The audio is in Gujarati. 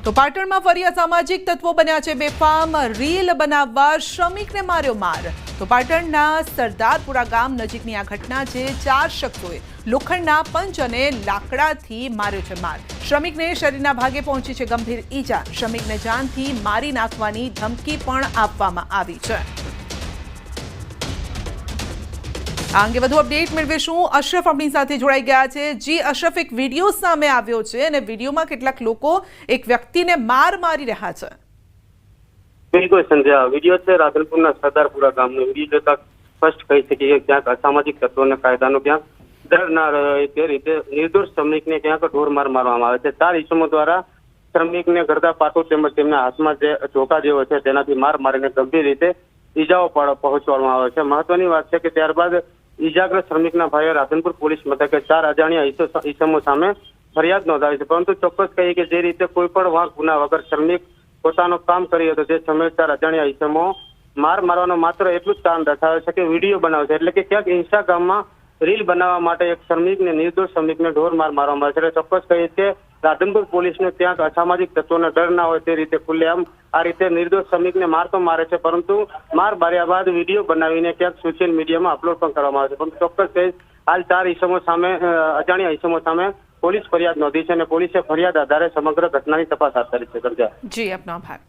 તો પાટણમાં ફરી અસામાજિક તત્વો બન્યા છે બેફામ. રીલ બનાવવા શ્રમિકને માર્યો માર. તો પાટણના સરદારપુરા ગામ નજીકની આ ઘટના છે. 4 શખ્સોએ લોખંડના પંચ અને લાકડાથી માર્યો છે માર. શ્રમિકને શરીરના ભાગે પહોંચી છે ગંભીર ઈજા. શ્રમિકને જાનથી મારી નાખવાની ધમકી પણ આપવામાં આવી છે. આ અંગે વધુ અપડેટ મેળવીશું. અશરફ આપણી સાથે જોડાઈ ગયા છે. જી અશરફ, એક વિડીયો સામે આવ્યો છે અને વિડીયોમાં કેટલાક લોકો એક વ્યક્તિને માર મારી રહ્યા છે. બિલકુલ સંધ્યા, વિડીયો છે રાધનપુરના સરદારપુરા ગામનો. વિડીયો જોતા સ્પષ્ટ કહી શકીએ કે ક્યાંક અસામાજિક તત્વોને કાયદાનો ક્યાંક ડર ના રહે તે રીતે નિર્દોષ શ્રમિકને ક્યાંક ઢોર માર મારવામાં આવે છે. 4 ઇસમો દ્વારા શ્રમિકને ગરદા પાટો તેમજ તેમના હાથમાં જે ધોકા જેવો છે તેનાથી માર મારીને ગંભીર રીતે ઈજાઓ પહોંચાડવામાં આવે છે. મહત્વની વાત છે કે ત્યારબાદ ઈજાગ્રસ્ત શ્રમિકના ભાઈએ રાધનપુર પોલીસ મથકે 4 અજાણ્યા ઈસમો સામે ફરિયાદ નોંધાવી છે. પરંતુ ચોક્કસ કહીએ કે જે રીતે કોઈ પણ વાંક ગુના વગર શ્રમિક પોતાનું કામ કરી હતો તે સમયે 4 અજાણ્યા ઈસમો માર મારવાનો માત્ર એટલું જ કારણ દર્શાવે છે કે વિડીયો બનાવે છે. એટલે કે ક્યાંક ઇન્સ્ટાગ્રામમાં રીલ બનાવવા માટે એક શ્રમિકને નિર્દોષ શ્રમિકને ઢોર માર મારવામાં આવે છે. એટલે ચોક્કસ કહીએ કે રાધનપુર પોલીસને ત્યાં અસામાજિક તત્વોને ડર ના હોય તે રીતે ખુલ્લેઆમ આ રીતે નિર્દોષ શ્રમિકને માર તો મારે છે, પરંતુ માર માર્યા બાદ વિડીયો બનાવીને ક્યાંક સોશિયલ મીડિયામાં અપલોડ પણ કરવામાં આવે છે. પરંતુ ચોક્કસ કહે હાલ 4 ઇસમો સામે અજાણ્યા ઇસમો સામે પોલીસ ફરિયાદ નોંધી છે અને પોલીસે ફરિયાદ આધારે સમગ્ર ઘટનાની તપાસ હાથ ધરી છે. જી, આપનો આભાર.